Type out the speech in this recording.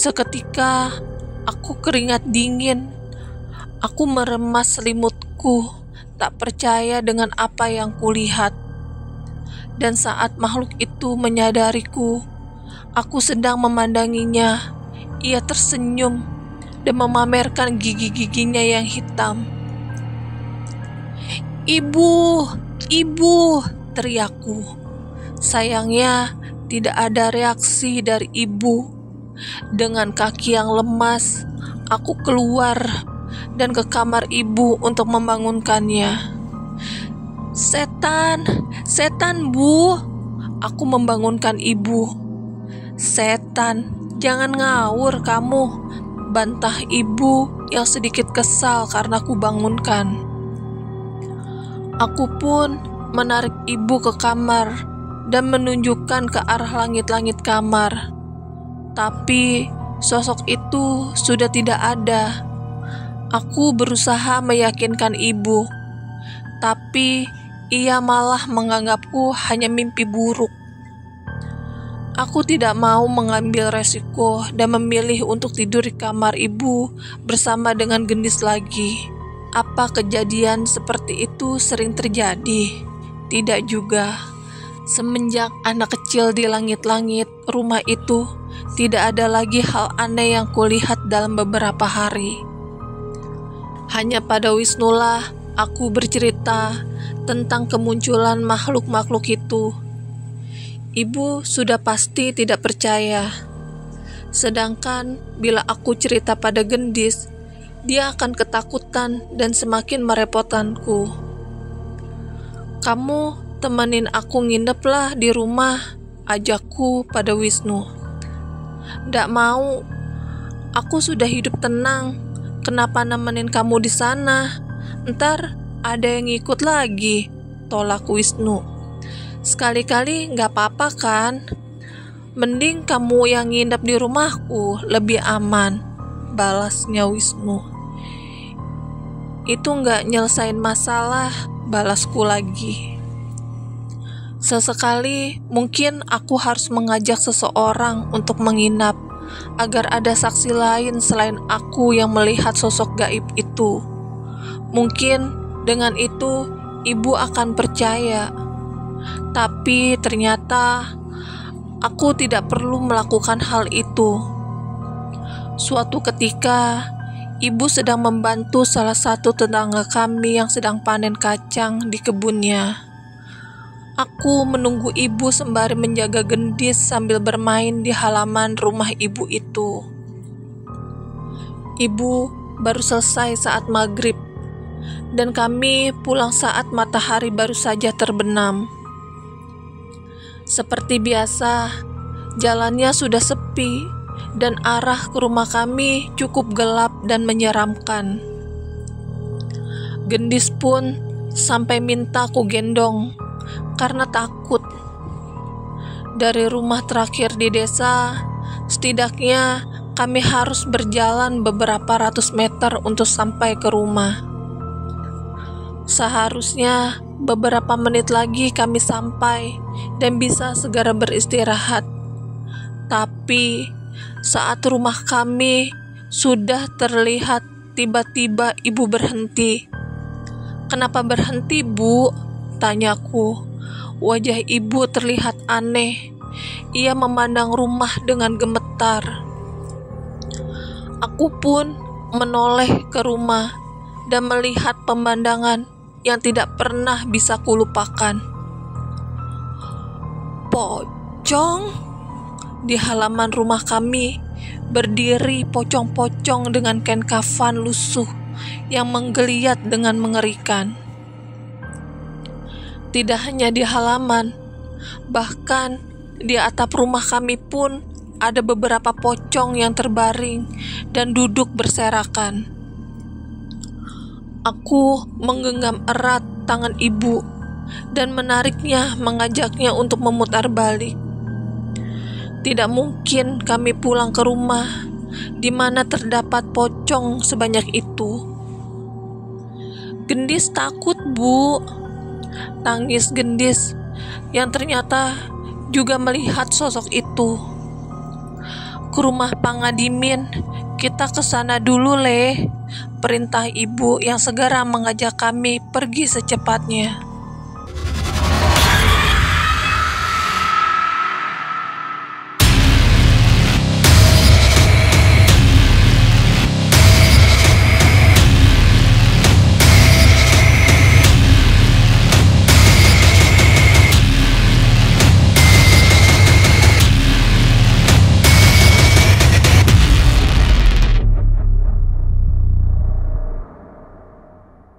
Seketika aku keringat dingin. Aku meremas selimutku, tak percaya dengan apa yang kulihat. Dan saat makhluk itu menyadariku, aku sedang memandanginya. Ia tersenyum dan memamerkan gigi-giginya yang hitam. "Ibu, ibu!" teriakku. Sayangnya tidak ada reaksi dari ibu. Dengan kaki yang lemas, aku keluar dan ke kamar ibu untuk membangunkannya. "Setan, setan, Bu!" Aku membangunkan ibu. "Setan, jangan ngawur kamu," bantah ibu yang sedikit kesal karena aku bangunkan. Aku pun menarik ibu ke kamar dan menunjukkan ke arah langit-langit kamar. Tapi sosok itu sudah tidak ada. Aku berusaha meyakinkan ibu, tapi ia malah menganggapku hanya mimpi buruk. Aku tidak mau mengambil resiko dan memilih untuk tidur di kamar ibu bersama dengan gendis lagi. Apa kejadian seperti itu sering terjadi? Tidak juga. Semenjak anak kecil di langit-langit rumah itu, tidak ada lagi hal aneh yang kulihat dalam beberapa hari. Hanya pada Wisnulah aku bercerita tentang kemunculan makhluk-makhluk itu. Ibu sudah pasti tidak percaya. Sedangkan bila aku cerita pada gendis, dia akan ketakutan dan semakin merepotkanku. "Kamu temenin aku nginep lah di rumah," ajakku pada Wisnu. "Ndak mau, aku sudah hidup tenang. Kenapa nemenin kamu di sana? Ntar ada yang ikut lagi," tolak Wisnu. "Sekali-kali nggak apa-apa kan? Mending kamu yang nginep di rumahku, lebih aman," balasnya Wisnu. "Itu nggak nyelesain masalah," balasku lagi. Sesekali mungkin aku harus mengajak seseorang untuk menginap agar ada saksi lain selain aku yang melihat sosok gaib itu. Mungkin dengan itu ibu akan percaya. Tapi ternyata aku tidak perlu melakukan hal itu. Suatu ketika, ibu sedang membantu salah satu tetangga kami yang sedang panen kacang di kebunnya. Aku menunggu ibu sembari menjaga gendis sambil bermain di halaman rumah ibu itu. Ibu baru selesai saat maghrib, dan kami pulang saat matahari baru saja terbenam. Seperti biasa, jalannya sudah sepi, dan arah ke rumah kami cukup gelap dan menyeramkan. Gendis pun sampai minta ku gendong karena takut. Dari rumah terakhir di desa, setidaknya kami harus berjalan beberapa ratus meter untuk sampai ke rumah. Seharusnya beberapa menit lagi kami sampai dan bisa segera beristirahat. Tapi saat rumah kami sudah terlihat, tiba-tiba ibu berhenti. "Kenapa berhenti, Bu?" tanyaku. Wajah ibu terlihat aneh. Ia memandang rumah dengan gemetar. Aku pun menoleh ke rumah dan melihat pemandangan yang tidak pernah bisa kulupakan. Pocong di halaman rumah kami berdiri pocong-pocong dengan kain kafan lusuh yang menggeliat dengan mengerikan. Tidak hanya di halaman, bahkan di atap rumah kami pun ada beberapa pocong yang terbaring dan duduk berserakan. Aku menggenggam erat tangan ibu dan menariknya, mengajaknya untuk memutar balik. Tidak mungkin kami pulang ke rumah di mana terdapat pocong sebanyak itu. "Gendis takut, Bu," tangis gendis yang ternyata juga melihat sosok itu. ke rumah Pangadimin. Kita ke sana dulu, Le. Perintah ibu yang segera mengajak kami pergi secepatnya.